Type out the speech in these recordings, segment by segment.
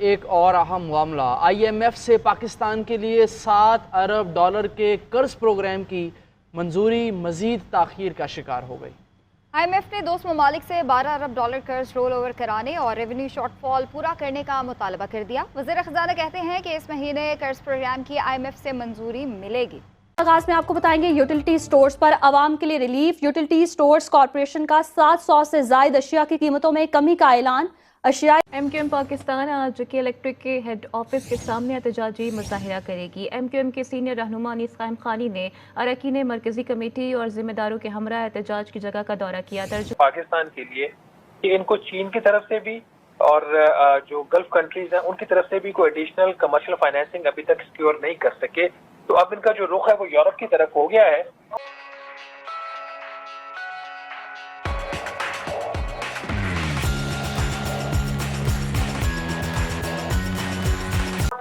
एक और अहम मामला, IMF से पाकिस्तान के लिए $7 अरब के कर्ज प्रोग्राम की मंजूरी मजीद ताखीर का शिकार हो गई। IMF ने दोस्त ममालिक से $12 अरब कर्ज रोल ओवर कराने और रेवेन्यू शॉर्टफॉल पूरा करने का मुतालबा कर दिया। वज़ीर ख़ज़ाना कहते हैं कि इस महीने कर्ज प्रोग्राम की IMF से मंजूरी मिलेगी। आगाज में आपको बताएंगे यूटिलिटी स्टोर्स पर आवाम के लिए रिलीफ। यूटिलिटी स्टोर्स कॉरपोरेशन का 700 से जायद अशिया की कीमतों में कमी का ऐलान। अशिया MQM पाकिस्तान आज के इलेक्ट्रिक के हेड ऑफिस के सामने एहतजाजी मुजाहिरा करेगी। MQM के सीनियर रहनुमा अनीस कायम खानी ने अरकान मरकजी कमेटी और जिम्मेदारों के हमरा एहतजाज की जगह का दौरा किया। पाकिस्तान के लिए कि इनको चीन की तरफ से भी और जो गल्फ कंट्रीज हैं उनकी तरफ से भी कोई एडिशनल कमर्शियल फाइनेंसिंग अभी तक सिक्योर नहीं कर सके, तो अब इनका जो रुख है वो यूरोप की तरफ हो गया है।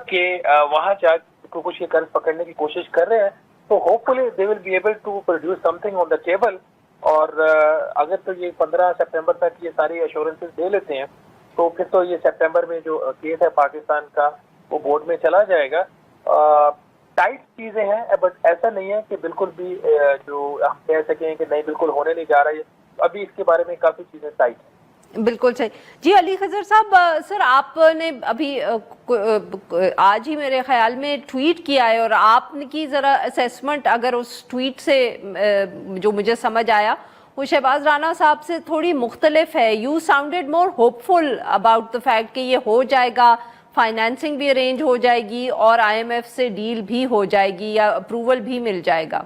कि वहां जाकर कुछ ये कर्ज पकड़ने की कोशिश कर रहे हैं, तो hopefully they will be able to produce something on the table. और अगर तो ये 15 सितंबर तक ये सारी एश्योरेंसेस दे लेते हैं तो फिर तो ये सितंबर में जो केस है पाकिस्तान का वो बोर्ड में चला जाएगा। टाइट चीजें हैं, बट ऐसा नहीं है कि बिल्कुल भी जो हम कह सकें कि नहीं बिल्कुल होने नहीं जा रहा है। अभी इसके बारे में काफी चीजें टाइट हैं। बिल्कुल सही जी। अली खजर साहब, सर आपने अभी आज ही मेरे ख्याल में ट्वीट किया है और आपकी ज़रा असेसमेंट अगर उस ट्वीट से जो मुझे समझ आया वो शहबाज राना साहब से थोड़ी मुख्तलिफ है। You sounded more hopeful about the fact कि ये हो जाएगा, फाइनेंसिंग भी अरेंज हो जाएगी और IMF से डील भी हो जाएगी या अप्रूवल भी मिल जाएगा।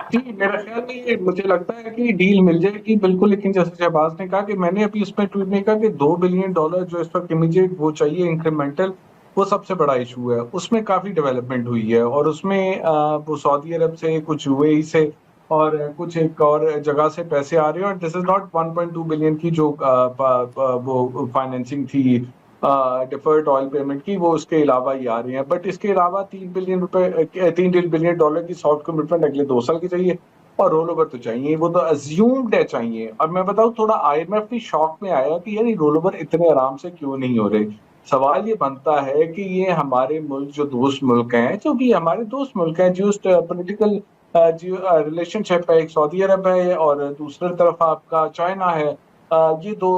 जी, मेरा ख्याल में ये मुझे लगता है कि डील मिल जाएगी बिल्कुल, लेकिन जैसे शहबाज ने कहा कि मैंने अभी उसमें ट्वीट में कहा कि $2 बिलियन जो इस वक्त इमीडिएट वो चाहिए इंक्रीमेंटल, वो सबसे बड़ा इशू है। उसमें काफी डेवलपमेंट हुई है और उसमें वो सऊदी अरब से, कुछ UAE से और कुछ एक और जगह से पैसे आ रहे हैं। और दिस इज नॉट 1.2 बिलियन की जो वो फाइनेंसिंग थी डिफर्ड ऑयल पेमेंट की, वो उसके अलावा ही आ रही है। बट इसके अलावा $3 बिलियन की सॉफ्ट कमिटमेंट अगले 2 साल की चाहिए और रोल ओवर तो चाहिए, वो तो अज्यूम्ड है चाहिए। और मैं बताऊं, थोड़ा IMF भी शॉक में आया कि यार रोल ओवर इतने आराम से क्यों नहीं हो रहे। सवाल ये बनता है कि ये हमारे मुल्क जो दोस्त मुल्क हैं, जो भी हमारे दोस्त मुल्क हैं, जो पोलिटिकल जो रिलेशनशिप है, एक सऊदी अरब है और दूसरी तरफ आपका चाइना है, ये 2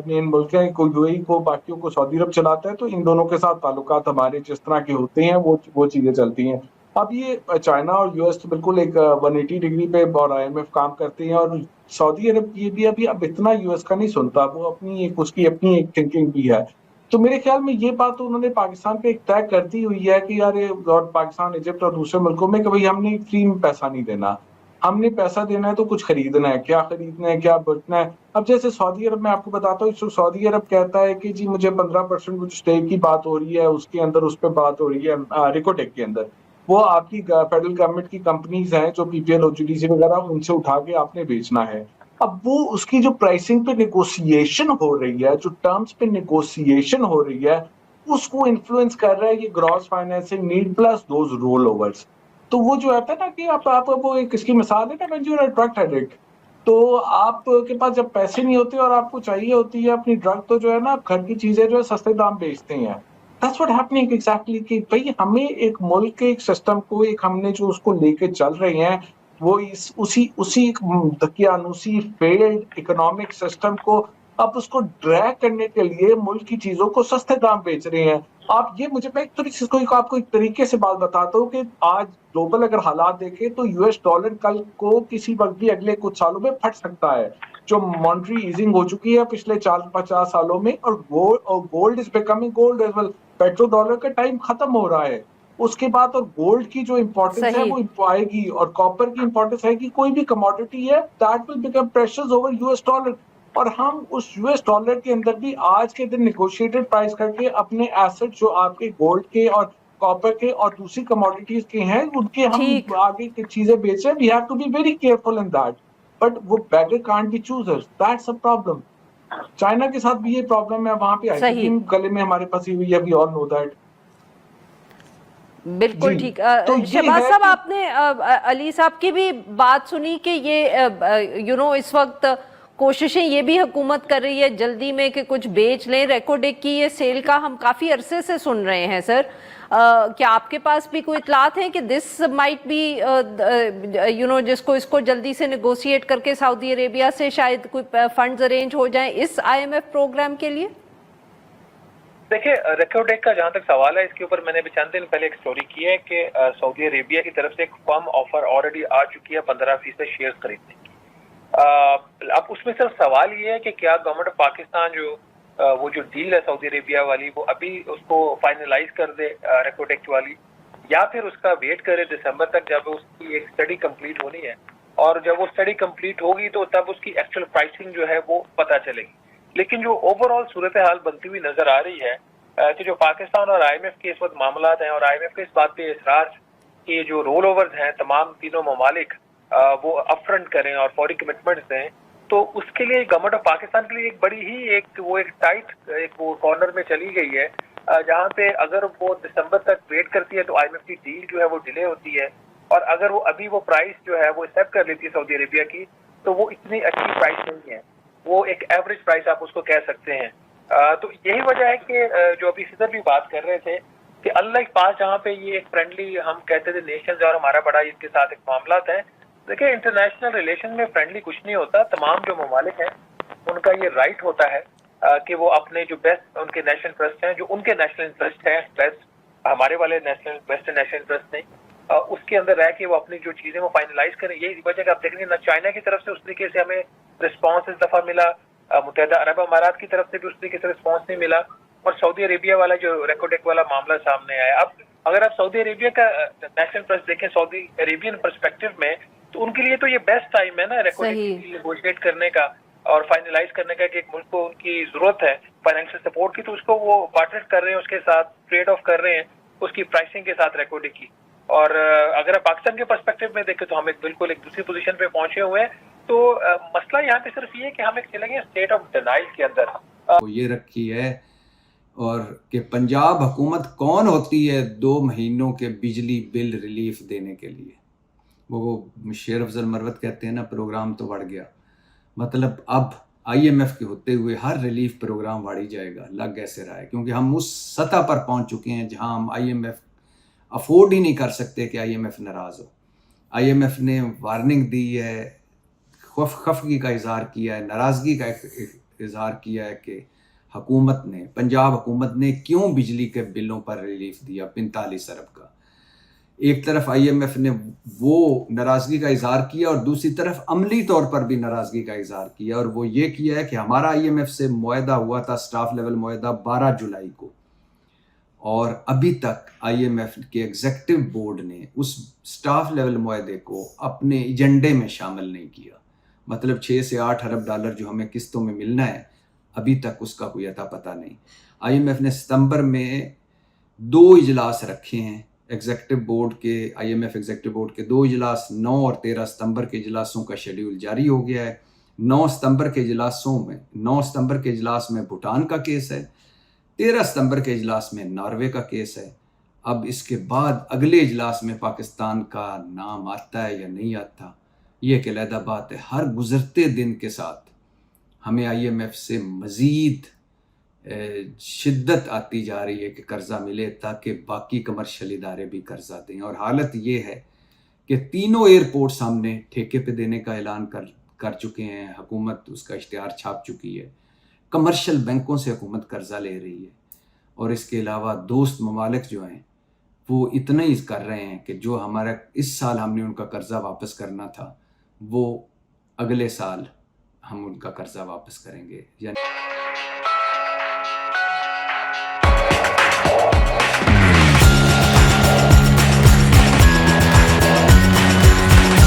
मेन मुल्क हैं। को UAE को, बाकियों को सऊदी अरब चलाता है, तो इन दोनों के साथ ताल्लुकात हमारे जिस तरह के होते हैं वो चीजें चलती हैं। अब ये चाइना और US तो बिल्कुल एक 180 डिग्री पे और IMF काम करते हैं और सऊदी अरब ये भी अभी अब इतना US का नहीं सुनता, वो उसकी अपनी एक थिंकिंग भी है। तो मेरे ख्याल में ये बात तो उन्होंने पाकिस्तान पे एक तय कर दी हुई है कि यार और पाकिस्तान, इजिप्ट और दूसरे मुल्कों में कि भाई हमने फ्री में पैसा नहीं देना, हमने पैसा देना है तो कुछ खरीदना है, क्या खरीदना है, क्या बचना है। अब जैसे सऊदी अरब में आपको बताता हूँ, सऊदी अरब कहता है कि जी मुझे 15% कुछ स्टेक की बात हो रही है, उसके अंदर उस पर बात हो रही है रिकोटेक के अंदर, वो आपकी फेडरल गवर्नमेंट की कंपनीज हैं जो PPL OGDC वगैरह, उनसे उठा के आपने बेचना है। अब वो उसकी जो प्राइसिंग पे नेगोशिएशन हो रही है, जो टर्म्स पे नेगोशिएशन हो रही है, उसको इन्फ्लुएंस कर रहा है ये gross financing need plus those rollovers. तो वो जो आता है ना कि आप वो एक इसकी मिसाल है ना, when you are a drug addict, तो आपके पास जब पैसे नहीं होते और आपको चाहिए होती है अपनी ड्रग, तो जो है ना आप घर की चीजें जो है सस्ते दाम बेचते हैं। दैट्स व्हाट हैपनिंग एग्जैक्टली, कि भाई हमें एक मुल्क के एक सिस्टम को, एक हमने जो उसको लेके चल रहे हैं, वो उसी दकियानूसी फेल्ड इकोनॉमिक सिस्टम को अब उसको ड्रैग करने के लिए मुल्क की चीजों को सस्ते दाम बेच रहे हैं। आप ये मैं आपको एक तरीके से बात बताता हूँ कि आज ग्लोबल अगर हालात देखें तो US डॉलर कल को किसी वक्त भी अगले कुछ सालों में फट सकता है, जो मॉनेटरी ईजिंग हो चुकी है पिछले 40-50 सालों में। और gold is becoming gold as well. Petrodollar का टाइम खत्म हो रहा है उसके बाद, और गोल्ड की जो इंपॉर्टेंस है वो आएगी, और कॉपर की इंपॉर्टेंस है कि कोई भी कमोडिटी है that will become precious over US dollar. और हम उस US डॉलर के अंदर भी आज के दिन नेगोशिएटेड प्राइस करके अपने एसेट जो आपके गोल्ड के और कॉपर के और दूसरी कमोडिटीज के हैं, उनके हम आगे की चीजें बेच रहे हैं। We have to be very careful in that, but वो beggar can't be choosers, that's a problem. China के साथ भी ये प्रॉब्लम है, वहां पे आइसक्रीम गले में हमारे फंसी हुई है, वी ऑल नो दैट। बिल्कुल ठीक। तो शहबाज साहब, आपने अली साहब की भी बात सुनी कि ये इस वक्त कोशिशें ये भी हुकूमत कर रही है जल्दी में कि कुछ बेच लें। रेकोडेक की ये सेल का हम काफ़ी अरसे से सुन रहे हैं सर, क्या आपके पास भी कोई इतलात हैं कि दिस माइट बी जिसको इसको जल्दी से नेगोशिएट करके सऊदी अरेबिया से शायद कोई फंड्स अरेंज हो जाएं इस IMF प्रोग्राम के लिए? देखिए, रेकोडेक का जहां तक सवाल है, इसके ऊपर मैंने भी चंद दिन पहले एक स्टोरी की है कि सऊदी अरेबिया की तरफ से एक फर्म ऑफर ऑलरेडी आ चुकी है 15% शेयर खरीदने की। अब उसमें सिर्फ सवाल ये है कि क्या गवर्नमेंट ऑफ पाकिस्तान जो वो जो डील है सऊदी अरेबिया वाली वो अभी उसको फाइनलाइज कर दे रेकोडेक वाली, या फिर उसका वेट करे दिसंबर तक जब उसकी एक स्टडी कंप्लीट होनी है, और जब वो स्टडी कंप्लीट होगी तो तब उसकी एक्चुअल प्राइसिंग जो है वो पता चलेगी। लेकिन जो ओवरऑल सूरत हाल बनती हुई नजर आ रही है कि जो पाकिस्तान और IMF के इस वक्त मामला हैं, और IMF के इस बात पे इसरार कि जो रोल ओवर्स हैं तमाम तीनों ममालिक वो अपफ्रंट करें और फौरी कमिटमेंट्स दें, तो उसके लिए गवर्नमेंट ऑफ पाकिस्तान के लिए एक बड़ी ही एक टाइट वो कॉर्नर में चली गई है, जहाँ पे अगर वो दिसंबर तक वेट करती है तो IMF की डील जो है वो डिले होती है, और अगर वो अभी वो प्राइस जो है वो एक्सेप्ट कर लेती है सऊदी अरेबिया की, तो वो इतनी अच्छी प्राइस नहीं है, वो एक एवरेज प्राइस आप उसको कह सकते हैं। तो यही वजह है कि जो अभी सिदर भी बात कर रहे थे कि अनलाइक पास जहाँ पे ये एक फ्रेंडली हम कहते थे नेशंस और हमारा बड़ा इनके साथ एक मामला है। देखिए, इंटरनेशनल रिलेशन में फ्रेंडली कुछ नहीं होता, तमाम जो ममालिक हैं उनका ये राइट होता है कि वो अपने जो बेस्ट उनके नेशनल इंटरेस्ट हैं, जो उनके नेशनल इंटरेस्ट हैं, बेस्ट हमारे वाले नेशनल वेस्टर्न नेशनल इंटरेस्ट नहीं, उसके अंदर रह के वो अपनी जो चीजें वो फाइनलाइज करें। यही वजह कि आप देखेंगे ना चाइना की तरफ से उस तरीके से हमें रिस्पॉन्स इस दफा मिला, मुत्तहिदा अरब अमारात की तरफ से भी उस तरीके से रिस्पॉन्स नहीं मिला, और सऊदी अरेबिया वाला जो रेकोडेक वाला मामला सामने आया। अब अगर आप सऊदी अरेबिया का नेशनल इंटरेस्ट देखें सऊदी अरेबियन पर्सपेक्टिव में, तो उनके लिए तो ये बेस्ट टाइम है ना रेकोडेक नेगोशिएट करने का और फाइनलाइज करने का, कि एक मुल्क को उनकी जरूरत है फाइनेंशियल सपोर्ट की, तो उसको वो पार्टनर कर रहे हैं, उसके साथ ट्रेड ऑफ कर रहे हैं उसकी प्राइसिंग के साथ रेकोडेक की। और अगर आप पाकिस्तान के पर्सपेक्टिव में देखें तो हम बिल्कुल एक दूसरी पोजीशन पे पहुंचे हुए हैं। तो मसला यहाँ पे सिर्फ ये है कि हम एक चले गए स्टेट ऑफ डिनाइल के अंदर। वो ये रखी है और कि पंजाब हुकूमत कौन होती है 2 महीनों के बिजली बिल रिलीफ देने के लिए। वो शेर अफजल मरवत कहते हैं ना, प्रोग्राम तो बढ़ गया, मतलब अब IMF के होते हुए हर रिलीफ प्रोग्राम बढ़ी जाएगा, लग ऐसे रहा है, क्योंकि हम उस सतह पर पहुंच चुके हैं जहां हम IMF अफोर्ड ही नहीं कर सकते कि IMF नाराज़ हो। IMF ने वार्निंग दी है, खफगी का इजहार किया है, नाराज़गी का इजहार किया है कि हुकूमत ने, पंजाब हुकूमत ने क्यों बिजली के बिलों पर रिलीफ दिया 45 अरब का। एक तरफ IMF ने वो नाराज़गी का इजहार किया और दूसरी तरफ अमली तौर पर भी नाराज़गी का इजहार किया, और वो ये किया है कि हमारा IMF से मुआहदा हुआ था, स्टाफ लेवल मुआहदा 12 जुलाई को, और अभी तक IMF के एग्जीक्यूटिव बोर्ड ने उस स्टाफ लेवल मुआहदे को अपने एजेंडे में शामिल नहीं किया। मतलब 6 से 8 अरब डॉलर जो हमें किस्तों में मिलना है, अभी तक उसका कोई अता पता नहीं। IMF ने सितंबर में 2 इजलास रखे हैं एग्जीक्यूटिव बोर्ड के, IMF एग्जीक्यूटिव बोर्ड के 2 इजलास, 9 और 13 सितंबर के इजलासों का शेड्यूल जारी हो गया है। 9 सितंबर के इजलास में भूटान का केस है, 13 सितंबर के इजलास में नॉर्वे का केस है। अब इसके बाद अगले इजलास में पाकिस्तान का नाम आता है या नहीं आता, ये एक अलग बात है। हर गुजरते दिन के साथ हमें IMF से मज़ीद शिद्दत आती जा रही है कि कर्ज़ा मिले ताकि बाकी कमर्शियल इदारे भी कर्ज़ा दें, और हालत ये है कि तीनों एयरपोर्ट्स हमने ठेके पे देने का ऐलान कर चुके हैं, हुकूमत उसका इश्तिहार छाप चुकी है, कमर्शियल बैंकों से हुकूमत कर्ज़ा ले रही है, और इसके अलावा दोस्त ममालिक जो हैं वो इतना ही कर रहे हैं कि जो हमारा इस साल हमने उनका कर्ज़ा वापस करना था वो अगले साल हम उनका कर्ज़ा वापस करेंगे। यानी